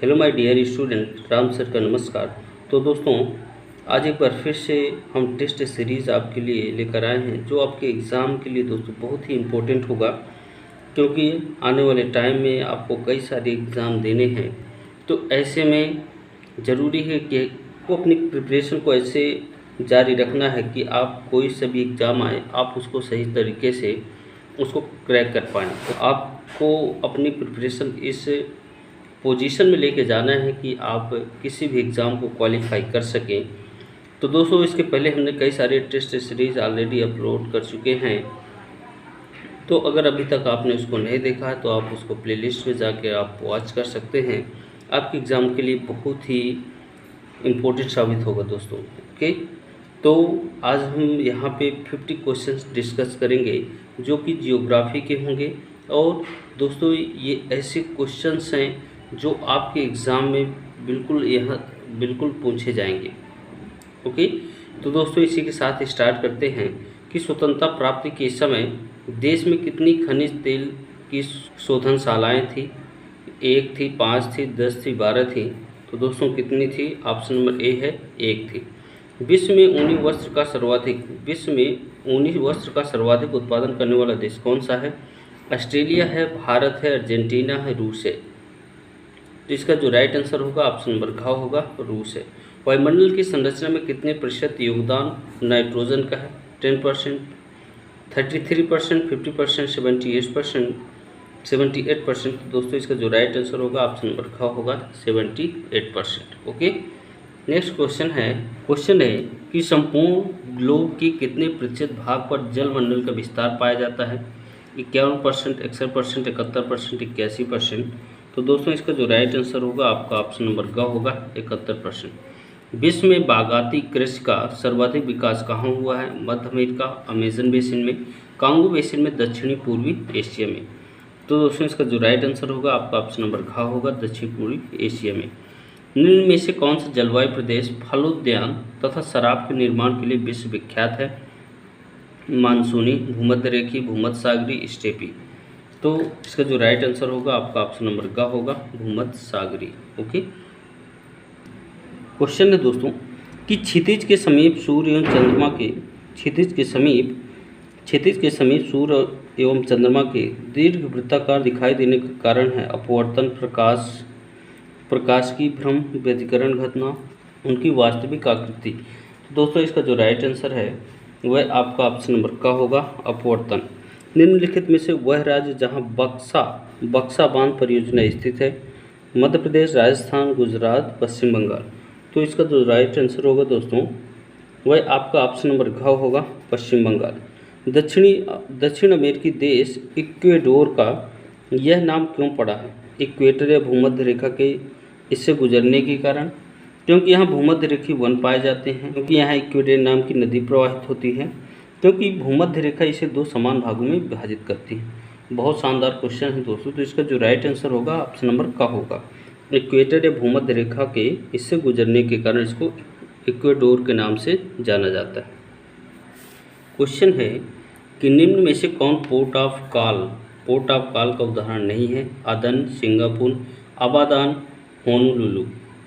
Hello my dear student, Ram sir का नमस्कार। तो दोस्तों, आज एक बार फिर से हम टेस्ट सीरीज़ आपके लिए लेकर आए हैं, जो आपके एग्ज़ाम के लिए दोस्तों बहुत ही इम्पोर्टेंट होगा, क्योंकि आने वाले टाइम में आपको कई सारे एग्ज़ाम देने हैं। तो ऐसे में ज़रूरी है कि को अपनी प्रिपरेशन को ऐसे जारी रखना है कि आप कोई सा भी एग्ज़ाम आए, आप उसको सही तरीके से उसको क्रैक कर पाएँ। तो आपको अपनी प्रिपरेशन इस पोजीशन में लेके जाना है कि आप किसी भी एग्ज़ाम को क्वालिफाई कर सकें। तो दोस्तों, इसके पहले हमने कई सारे टेस्ट सीरीज़ ऑलरेडी अपलोड कर चुके हैं। तो अगर अभी तक आपने उसको नहीं देखा है तो आप उसको प्लेलिस्ट में जाके आप वॉच कर सकते हैं। आपके एग्ज़ाम के लिए बहुत ही इम्पोर्टेंट साबित होगा दोस्तों। ओके, तो आज हम यहाँ पे 50 क्वेश्चंस डिस्कस करेंगे, जो कि जियोग्राफी के होंगे। और दोस्तों, ये ऐसे क्वेश्चंस हैं जो आपके एग्ज़ाम में बिल्कुल पूछे जाएंगे। ओके, तो दोस्तों, इसी के साथ स्टार्ट करते हैं कि स्वतंत्रता प्राप्ति के समय देश में कितनी खनिज तेल की शोधनशालाएं थी। 1 थी, 5 थी, 10 थी, 12 थी। तो दोस्तों, कितनी थी? ऑप्शन नंबर ए है 1 थी। विश्व में ऊनी वस्त्र का सर्वाधिक उत्पादन करने वाला देश कौन सा है? ऑस्ट्रेलिया है, भारत है, अर्जेंटीना है, रूस है। तो इसका जो राइट आंसर होगा ऑप्शन नंबर घ होगा, रूस है। वायुमंडल की संरचना में कितने प्रतिशत योगदान नाइट्रोजन का है? 10%, 33%, 50%, 78%। तो दोस्तों, इसका जो राइट आंसर होगा ऑप्शन नंबर घ होगा, 78%। ओके, नेक्स्ट क्वेश्चन है कि संपूर्ण ग्लोब के कितने प्रतिशत भाग पर जलमंडल का विस्तार पाया जाता है? 51%, 61%, 71%, 81%। तो दोस्तों, इसका जो राइट आंसर होगा आपका ऑप्शन नंबर ग होगा, 71%। विश्व में बागाती कृषि का सर्वाधिक विकास कहाँ हुआ है? मध्य अमेरिका, अमेजन बेसिन में, कांगो बेसिन में, दक्षिणी पूर्वी एशिया में। तो दोस्तों, इसका जो राइट आंसर होगा आपका ऑप्शन नंबर घ होगा, दक्षिण पूर्वी एशिया में। निम्न में से कौन सा जलवायु प्रदेश फलोद्यान तथा शराब के निर्माण के लिए विश्व विख्यात है? मानसूनी, भूमध्य रेखीय, भूमध्य सागरी, स्टेपी। तो इसका जो राइट आंसर होगा आपका ऑप्शन नंबर ग होगा, भूमध्य सागरी। ओके, क्वेश्चन है दोस्तों कि क्षितिज के समीप सूर्य एवं चंद्रमा के सूर्य एवं चंद्रमा के दीर्घ वृत्ताकार दिखाई देने का कारण है अपवर्तन, प्रकाश की भ्रम, व्यतिकरण घटना, उनकी वास्तविक आकृति। तो दोस्तों, इसका जो राइट आंसर है वह आपका ऑप्शन नंबर का होगा, अपवर्तन। निम्नलिखित में से वह राज्य जहां बक्सा बांध परियोजना स्थित है? मध्य प्रदेश, राजस्थान, गुजरात, पश्चिम बंगाल। तो इसका जो राइट आंसर होगा दोस्तों वह आपका ऑप्शन नंबर घ होगा, पश्चिम बंगाल। दक्षिण अमेरिकी देश इक्वेडोर का यह नाम क्यों पड़ा है? इक्वेटर या भूमध्य रेखा के इससे गुजरने के कारण, क्योंकि यहाँ भूमध्य रेखीय वन पाए जाते हैं, क्योंकि यहाँ इक्वेटर नाम की नदी प्रवाहित होती है, क्योंकि भूमध्य रेखा इसे 2 समान भागों में विभाजित करती है। बहुत शानदार क्वेश्चन है दोस्तों। तो इसका जो राइट आंसर होगा ऑप्शन नंबर का होगा, इक्वेटर या भूमध्य रेखा के इससे गुजरने के कारण इसको इक्वेडोर के नाम से जाना जाता है। क्वेश्चन है कि निम्न में से कौन पोर्ट ऑफ कॉल का उदाहरण नहीं है? अदन, सिंगापुर, आबादान, होनोलुलु।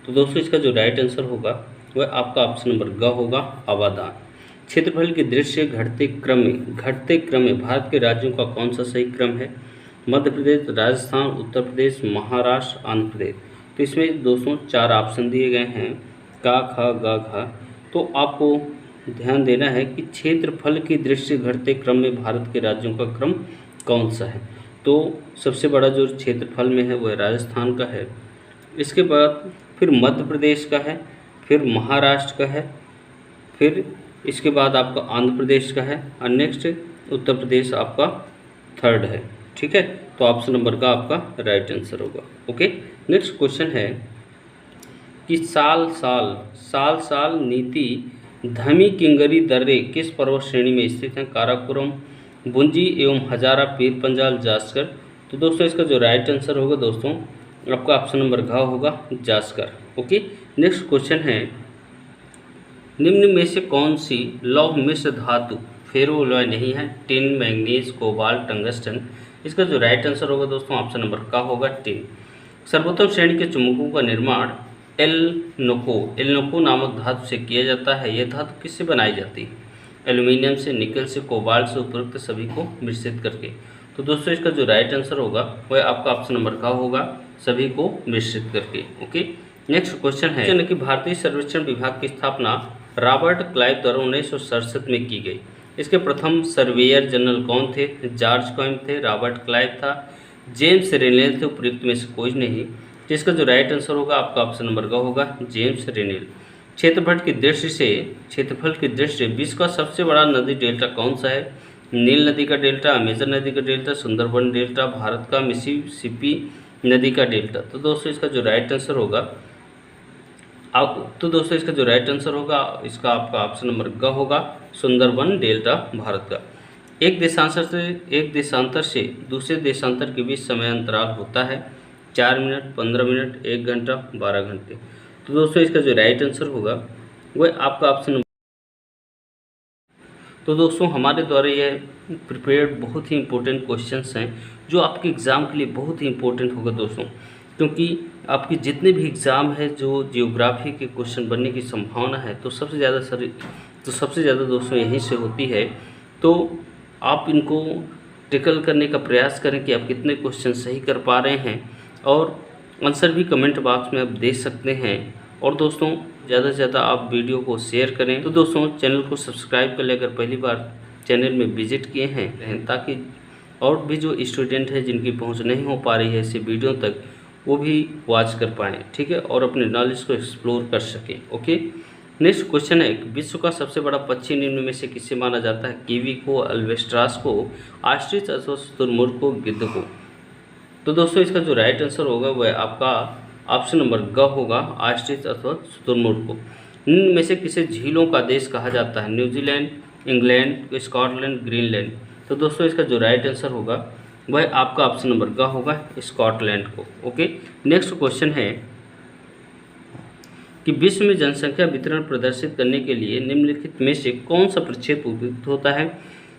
तो दोस्तों, इसका जो राइट आंसर होगा वह आपका ऑप्शन नंबर ग होगा, आबादान। क्षेत्रफल की दृष्टि से घटते क्रम में भारत के राज्यों का कौन सा सही क्रम है? मध्य प्रदेश, राजस्थान, उत्तर प्रदेश, महाराष्ट्र, आंध्र प्रदेश। तो इसमें दोस्तों 4 ऑप्शन दिए गए हैं, का, ख, ग, घ। तो आपको ध्यान देना है कि क्षेत्रफल की दृष्टि से घटते क्रम में भारत के राज्यों का क्रम कौन सा है? तो सबसे बड़ा जो क्षेत्रफल में है वह राजस्थान का है, इसके बाद फिर मध्य प्रदेश का है, फिर महाराष्ट्र का है, फिर इसके बाद आपका आंध्र प्रदेश का है, और नेक्स्ट उत्तर प्रदेश आपका 3rd है। ठीक है, तो ऑप्शन नंबर का आपका राइट आंसर होगा। ओके, नेक्स्ट क्वेश्चन है कि साल नीति धमी किंगरी दर्रे किस पर्वत श्रेणी में स्थित हैं? काराकोरम, बुंजी एवं हजारा, पीर पंजाल, जास्कर। तो दोस्तों, इसका जो राइट आंसर होगा दोस्तों आपका ऑप्शन नंबर घ होगा, जास्कर। ओके, नेक्स्ट क्वेश्चन है निम्न में से कौन सी लौह मिश्र धातु फेरोलॉय नहीं है? Tin, manganese, cobalt, tungsten. इसका जो राइट आंसर होगा दोस्तों ऑप्शन नंबर का होगा, टिन। सर्वोत्तम श्रेणी के चुंबकों का निर्माण एल्नोको नामक धातु से किया जाता है। यह धातु किससे बनाई जाती है? एल्यूमिनियम से, निकल से, कोबाल्ट से, उपरोक्त सभी को मिश्रित करके। तो दोस्तों इसका जो राइट आंसर होगा वह आपका ऑप्शन नंबर का होगा, सभी को मिश्रित करके। ओके, नेक्स्ट क्वेश्चन है कि भारतीय सर्वेक्षण विभाग की स्थापना रॉबर्ट क्लाइव द्वारा 1967 में की गई। इसके प्रथम सर्वेयर जनरल कौन थे? जॉर्ज कॉइम थे, रॉबर्ट क्लाइव था, जेम्स रेनेल थे, उपयुक्त में से कोई नहीं। तो इसका जो राइट आंसर होगा आपका ऑप्शन नंबर का होगा जेम्स रेनेल। क्षेत्रफल की दृष्टि से विश्व का सबसे बड़ा नदी डेल्टा कौन सा है? नील नदी का डेल्टा, अमेजन नदी का डेल्टा, सुंदरबन डेल्टा, भारत का मिसिसिपी नदी का डेल्टा। तो दोस्तों इसका जो राइट आंसर होगा इसका आपका ऑप्शन नंबर ग होगा, सुंदरबन डेल्टा भारत का। एक देशांतर से दूसरे देशांतर के बीच समय अंतराल होता है 4 मिनट, 15 मिनट, 1 घंटा, 12 घंटे। तो दोस्तों इसका जो राइट आंसर होगा वह आपका ऑप्शन। तो दोस्तों हमारे द्वारा यह प्रिपेयर्ड बहुत ही इंपॉर्टेंट क्वेश्चंस हैं जो आपके एग्ज़ाम के लिए बहुत ही इंपॉर्टेंट होगा दोस्तों, क्योंकि आपके जितने भी एग्ज़ाम है जो जियोग्राफी के क्वेश्चन बनने की संभावना है तो सबसे ज़्यादा दोस्तों यहीं से होती है। तो आप इनको टिकल करने का प्रयास करें कि आप कितने क्वेश्चन सही कर पा रहे हैं, और आंसर भी कमेंट बॉक्स में आप दे सकते हैं। और दोस्तों ज़्यादा से ज़्यादा आप वीडियो को शेयर करें। तो दोस्तों चैनल को सब्सक्राइब कर लें अगर पहली बार चैनल में विजिट किए हैं, ताकि और भी जो स्टूडेंट हैं जिनकी पहुंच नहीं हो पा रही है ऐसे वीडियो तक, वो भी वॉच कर पाएँ, ठीक है, और अपने नॉलेज को एक्सप्लोर कर सकें। ओके, नेक्स्ट क्वेश्चन है, विश्व का सबसे बड़ा पक्षी निम्न में से किसे माना जाता है? कीवी को, अल्वेस्ट्रास को, ऑस्ट्रिच अथवा शुतुरमुर्ग को, गिद्ध को। तो दोस्तों इसका जो राइट आंसर होगा वह आपका ऑप्शन नंबर ग होगा, ऑस्ट्रिच अथवा शुतुरमुर्ग को। निम्न में से किसे झीलों का देश कहा जाता है? New Zealand, England, Scotland, Greenland. तो दोस्तों इसका जो राइट आंसर होगा वह आपका ऑप्शन नंबर ग होगा, स्कॉटलैंड को। ओके, नेक्स्ट क्वेश्चन है कि विश्व में जनसंख्या वितरण प्रदर्शित करने के लिए निम्नलिखित में से कौन सा प्रक्षेप उपयुक्त होता है?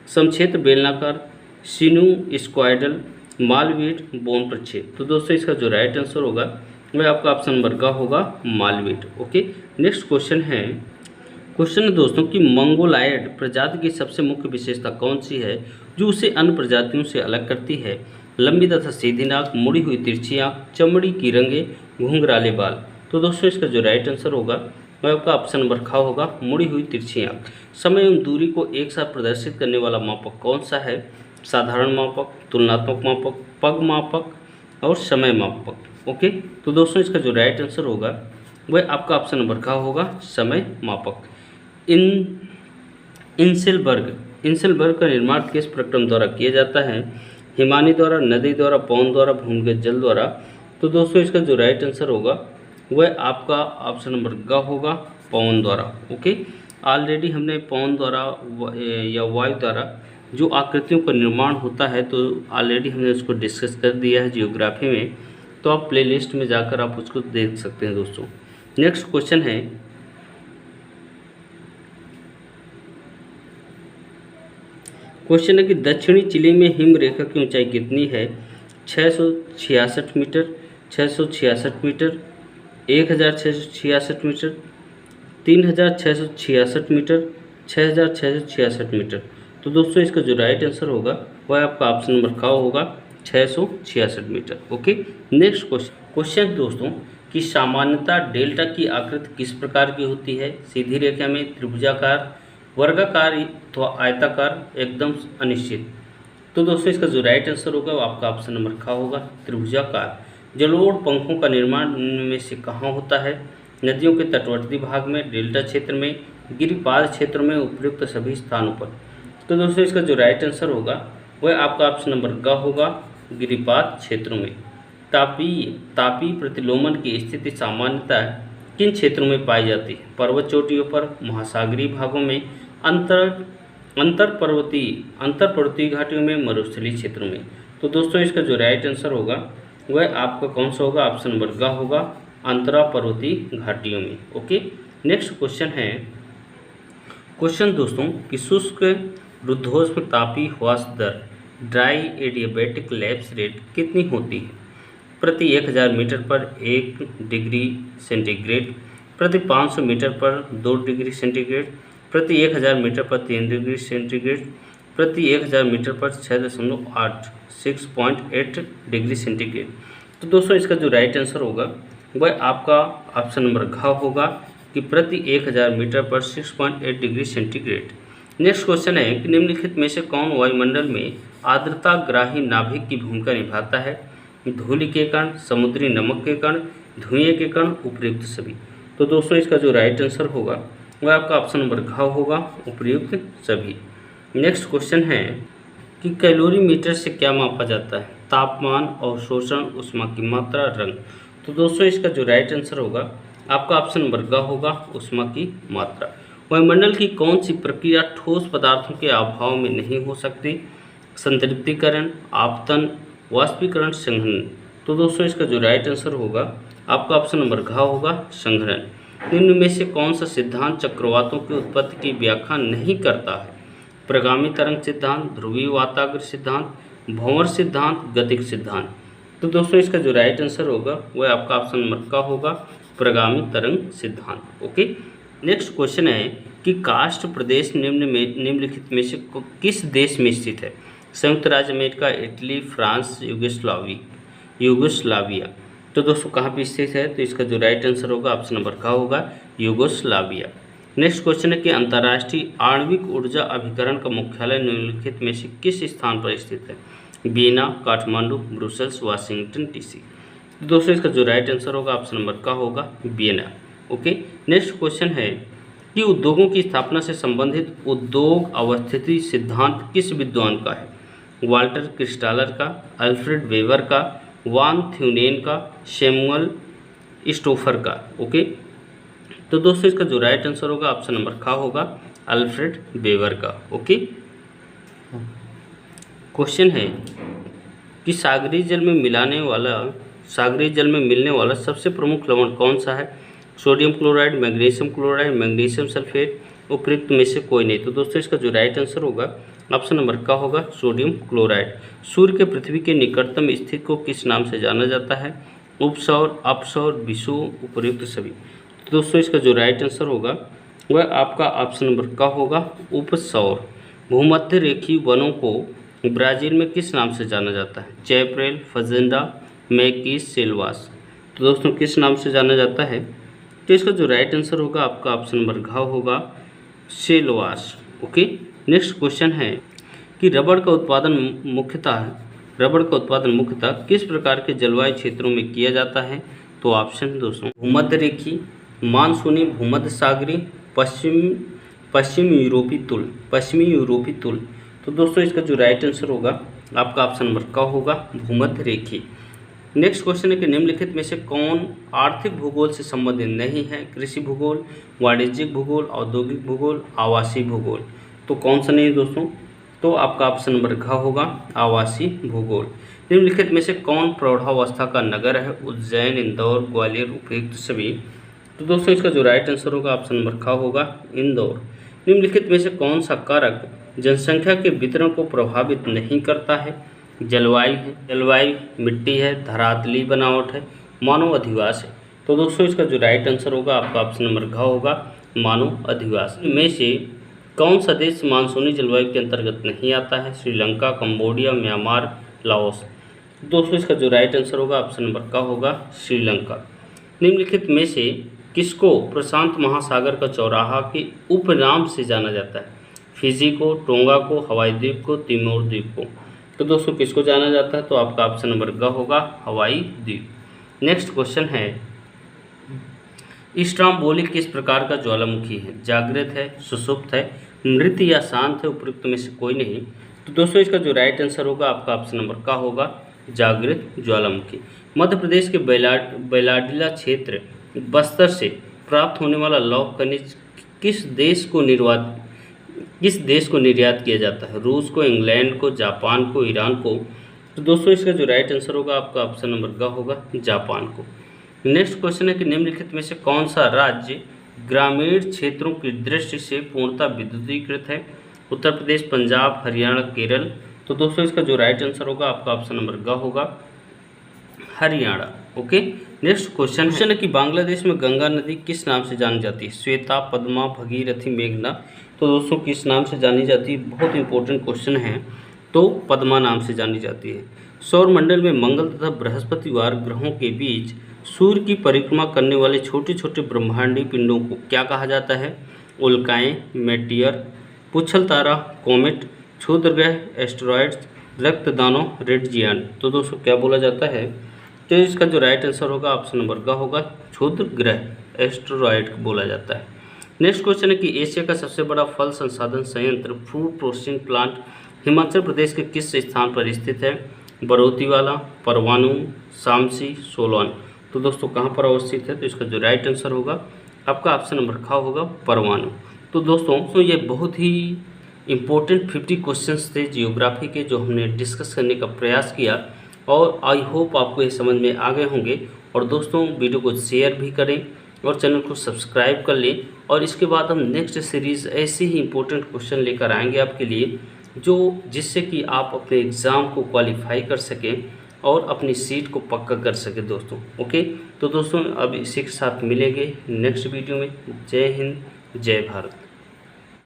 समक्षेत्र, बेलनाकार, सिनुस्क्वायडल, मालवीड, बोन प्रक्षेप। तो दोस्तों इसका जो राइट आंसर होगा वह आपका ऑप्शन नंबर ग होगा, मालवीड। ओके, नेक्स्ट क्वेश्चन है दोस्तों कि मंगोलायड प्रजाति की सबसे मुख्य विशेषता कौन सी है जो उसे अन्य प्रजातियों से अलग करती है? लंबी तथा सीधी नाक, मुड़ी हुई तिरछी आंख, चमड़ी की रंगे, घुंघराले बाल। तो दोस्तों इसका जो राइट आंसर होगा वह आपका ऑप्शन नंबर ख होगा, मुड़ी हुई तिरछी आंख। समय एवं दूरी को एक साथ प्रदर्शित करने वाला मापक कौन सा है? साधारण मापक, तुलनात्मक मापक, पग मापक और समय मापक। ओके, तो दोस्तों इसका जो राइट आंसर होगा वह आपका ऑप्शन नंबर ख होगा, समय मापक। इंसेलबर्ग का निर्माण किस प्रक्रम द्वारा किया जाता है? हिमानी द्वारा, नदी द्वारा, पवन द्वारा, भूमिगत जल द्वारा। तो दोस्तों इसका जो राइट आंसर होगा वह आपका ऑप्शन नंबर ग होगा, पवन द्वारा। ओके, ऑलरेडी हमने पवन द्वारा या वायु द्वारा जो आकृतियों का निर्माण होता है तो ऑलरेडी हमने उसको डिस्कस कर दिया है जियोग्राफी में, तो आप प्लेलिस्ट में जाकर आप उसको देख सकते हैं दोस्तों। नेक्स्ट क्वेश्चन है कि दक्षिणी चिली में हिम रेखा की ऊंचाई कितनी है? 666 metre, 666 metre, 1666 metre, 3666 metre, 6666 metre. तो दोस्तों इसका जो राइट आंसर होगा वह आपका ऑप्शन नंबर ख होगा, 666 मीटर। ओके, नेक्स्ट क्वेश्चन दोस्तों कि सामान्यतः डेल्टा की आकृति किस प्रकार की होती है? सीधी रेखा में, त्रिभुजाकार, वर्गाकार अथवा आयताकार, एकदम अनिश्चित। तो दोस्तों इसका जो राइट आंसर होगा वो आपका ऑप्शन नंबर ख होगा, त्रिभुजाकार। जलोढ़ पंखों का निर्माण में से कहाँ होता है? नदियों के तटवर्ती भाग में, डेल्टा क्षेत्र में, गिरिपाद क्षेत्र में, उपयुक्त सभी स्थानों पर। तो दोस्तों इसका जो राइट आंसर होगा वह आपका ऑप्शन नंबर ग होगा, गिरिपाद क्षेत्रों में। तापीय प्रतिलोमन की स्थिति सामान्यतः किन क्षेत्रों में पाई जाती है? पर्वत चोटियों पर, महासागरीय भागों में, अंतर पर्वतीय घाटियों में, मरुस्थलीय क्षेत्रों में। तो दोस्तों इसका जो राइट आंसर होगा वह आपका कौन सा होगा? ऑप्शन नंबर ग होगा, अंतरा पर्वतीय घाटियों में। ओके, नेक्स्ट क्वेश्चन है दोस्तों कि शुष्क रुद्धोष्म तापीय ह्रास दर, ड्राई एडियाबैटिक लैप्स रेट कितनी होती है? प्रति 1000 मीटर पर 1 डिग्री सेंटीग्रेड, प्रति 500 मीटर पर 2 डिग्री सेंटीग्रेड, प्रति 1000 मीटर पर 3 डिग्री सेंटीग्रेड, प्रति 1000 मीटर पर 6.8 डिग्री सेंटीग्रेड। तो दोस्तों इसका जो राइट आंसर होगा वह आपका ऑप्शन नंबर घ होगा कि प्रति 1000 मीटर पर 6.8 डिग्री सेंटीग्रेड। नेक्स्ट क्वेश्चन है कि निम्नलिखित में से कौन वायुमंडल में आर्द्रताग्राही नाभिक की भूमिका निभाता है? धूलि के कण, समुद्री नमक के कण, धुएं के कण, उपयुक्त सभी। तो दोस्तों इसका जो राइट आंसर होगा वह आपका ऑप्शन नंबर घ होगा, उपयुक्त सभी। नेक्स्ट क्वेश्चन है कि कैलोरीमीटर से क्या मापा जाता है? तापमान, अवशोषण, ऊष्मा की मात्रा, रंग। तो दोस्तों इसका जो राइट आंसर होगा आपका ऑप्शन नंबर ग होगा, ऊष्मा की मात्रा। वायुमंडल की कौन सी प्रक्रिया ठोस पदार्थों के अभाव में नहीं हो सकती? संतृप्तिकरण, आपतन, वाष्पीकरण, संघनन। तो दोस्तों इसका जो राइट आंसर होगा आपका ऑप्शन नंबर घ होगा, संघनन। निम्न में से कौन सा सिद्धांत चक्रवातों की उत्पत्ति की व्याख्या नहीं करता है? प्रगामी तरंग सिद्धांत, ध्रुवीय वाताग्र सिद्धांत, भंवर सिद्धांत, गतिक सिद्धांत। तो दोस्तों इसका जो राइट आंसर होगा वह आपका ऑप्शन नंबर का होगा, प्रगामी तरंग सिद्धांत। ओके। नेक्स्ट क्वेश्चन है कि कास्ट प्रदेश निम्नलिखित में से किस देश में स्थित है? संयुक्त राज्य अमेरिका, इटली, फ्रांस, यूगोस्लाविया। तो दोस्तों कहाँ पे स्थित है? तो इसका जो राइट आंसर होगा ऑप्शन नंबर का होगा, यूगोस्लाविया। नेक्स्ट क्वेश्चन है कि अंतर्राष्ट्रीय आणविक ऊर्जा अभिकरण का मुख्यालय निम्नलिखित में से किस स्थान पर स्थित है? Vienna, Kathmandu, Brussels, Washington DC. तो दोस्तों इसका जो राइट आंसर होगा ऑप्शन नंबर का होगा, वियना। ओके। नेक्स्ट क्वेश्चन है कि उद्योगों की स्थापना से संबंधित उद्योग अवस्थिति सिद्धांत किस विद्वान का है? वाल्टर क्रिस्टालर का, अल्फ्रेड वेबर का, वान थ्यूनेन का, सैमुअल स्टोफर का। ओके। तो दोस्तों इसका जो राइट आंसर होगा ऑप्शन नंबर का होगा, अल्फ्रेड वेबर का। ओके। क्वेश्चन है कि सागरीय जल में मिलने वाला सबसे प्रमुख लवण कौन सा है? Sodium chloride, magnesium chloride, magnesium sulphate, उपयुक्त में से कोई नहीं। तो दोस्तों इसका जो राइट आंसर होगा ऑप्शन नंबर का होगा, सोडियम क्लोराइड। सूर्य के पृथ्वी के निकटतम स्थिति को किस नाम से जाना जाता है? उपसौर, अपसौर, विषुव, उपयुक्त सभी। तो दोस्तों इसका जो राइट आंसर होगा वह आपका ऑप्शन नंबर का होगा, उपसौर। भूमध्य रेखीय वनों को ब्राज़ील में किस नाम से जाना जाता है? चैपरेल, फजेंडा, मैकीस, सेल्वास। तो दोस्तों किस नाम से जाना जाता है? तो इसका जो राइट आंसर होगा आपका ऑप्शन नंबर घ होगा, सेल्वास। ओके। नेक्स्ट क्वेश्चन है कि रबड़ का उत्पादन मुख्यतः किस प्रकार के जलवायु क्षेत्रों में किया जाता है? तो ऑप्शन दोस्तों भूमध्य रेखीय, मानसूनी, भूमध्य सागरीय, पश्चिमी यूरोपीय तुल। तो दोस्तों इसका जो राइट आंसर होगा आपका ऑप्शन नंबर का होगा, भूमध्य रेखीय। नेक्स्ट क्वेश्चन है कि निम्नलिखित में से कौन आर्थिक भूगोल से संबंधित नहीं है? कृषि भूगोल, वाणिज्यिक भूगोल, औद्योगिक भूगोल, आवासीय भूगोल। तो कौन सा नहीं है दोस्तों? तो आपका ऑप्शन नंबर घ होगा, आवासीय भूगोल। निम्नलिखित में से कौन प्रौढ़ावस्था का नगर है? उज्जैन, इंदौर, ग्वालियर, उपयुक्त सभी। तो दोस्तों इसका जो राइट आंसर होगा ऑप्शन नंबर ख होगा, इंदौर। निम्नलिखित में से कौन सा कारक जनसंख्या के वितरण को प्रभावित नहीं करता है? जलवायु, मिट्टी है, धरातलीय बनावट है, मानव अधिवास है। तो दोस्तों इसका जो राइट आंसर होगा आपका ऑप्शन नंबर घ होगा, मानव अधिवास। में से कौन सा देश मानसूनी जलवायु के अंतर्गत नहीं आता है? Sri Lanka, Cambodia, Myanmar, Laos. दोस्तों इसका जो राइट आंसर होगा ऑप्शन नंबर का होगा, श्रीलंका। निम्नलिखित में से किसको प्रशांत महासागर का चौराहा के उपनाम से जाना जाता है? फिजी को, टोंगा को, हवाई द्वीप को, तिमोर द्वीप को। तो दोस्तों किसको जाना जाता है? तो आपका ऑप्शन नंबर ग होगा, हवाई द्वीप। नेक्स्ट क्वेश्चन है, स्ट्रोम्बोली किस प्रकार का ज्वालामुखी है? जागृत है, सुषुप्त है, मृत या शांत है, उपयुक्त में से कोई नहीं। तो दोस्तों इसका जो राइट आंसर होगा आपका ऑप्शन नंबर का होगा, जागृत ज्वालामुखी। मध्य प्रदेश के बैलाडिला क्षेत्र बस्तर से प्राप्त होने वाला लौह खनिज किस देश को निर्यात किया जाता है? रूस को, इंग्लैंड को, जापान को, ईरान को। तो दोस्तों इसका जो राइट आंसर होगा आपका ऑप्शन नंबर ग होगा, जापान को। नेक्स्ट क्वेश्चन है कि निम्नलिखित में से कौन सा राज्य ग्रामीण क्षेत्रों की दृष्टि से पूर्णतः विद्युतीकृत है? उत्तर प्रदेश, पंजाब, हरियाणा, केरल। तो दोस्तों इसका जो राइट आंसर होगा आपका ऑप्शन नंबर ग होगा, हरियाणा। ओके, नेक्स्ट क्वेश्चन है कि बांग्लादेश में गंगा नदी किस नाम से जानी जाती है? श्वेता, पद्मा, भगीरथी, मेघना। तो दोस्तों किस नाम से जानी जाती है? बहुत इंपॉर्टेंट क्वेश्चन है। तो पद्मा नाम से जानी जाती है। सौरमंडल में मंगल तथा बृहस्पतिवार ग्रहों के बीच सूर्य की परिक्रमा करने वाले छोटे छोटे ब्रह्मांडीय पिंडों को क्या कहा जाता है? उल्काएं, मेटियर, पुच्छल तारा, कोमेट, क्षुद्र ग्रह, एस्टेरॉयड्स, रक्तदानव, रेड जियांट। तो दोस्तों क्या बोला जाता है? तो इसका जो राइट आंसर होगा ऑप्शन नंबर का होगा क्षुद्र ग्रह, एस्टेरॉयड बोला जाता है। नेक्स्ट क्वेश्चन है कि एशिया का सबसे बड़ा फल संसाधन संयंत्र food processing plant Himachal Pradesh के किस स्थान पर स्थित है? बरोतीवाला, परवाणु, शामसी, सोलन। तो दोस्तों कहाँ पर अवस्थित है? तो इसका जो राइट आंसर होगा आपका ऑप्शन नंबर ख होगा परवाणु। तो दोस्तों ये बहुत ही इम्पोर्टेंट 50 क्वेश्चंस थे जियोग्राफी के जो हमने डिस्कस करने का प्रयास किया और आई होप आपको ये समझ में आ गए होंगे। और दोस्तों वीडियो को शेयर भी करें और चैनल को सब्सक्राइब कर लें। और इसके बाद हम नेक्स्ट सीरीज़ ऐसे ही इम्पोर्टेंट क्वेश्चन लेकर आएंगे आपके लिए जिससे कि आप अपने एग्ज़ाम को क्वालिफाई कर सकें और अपनी सीट को पक्का कर सकें दोस्तों। ओके, तो दोस्तों अब इसी के साथ मिलेंगे नेक्स्ट वीडियो में। जय हिंद, जय भारत।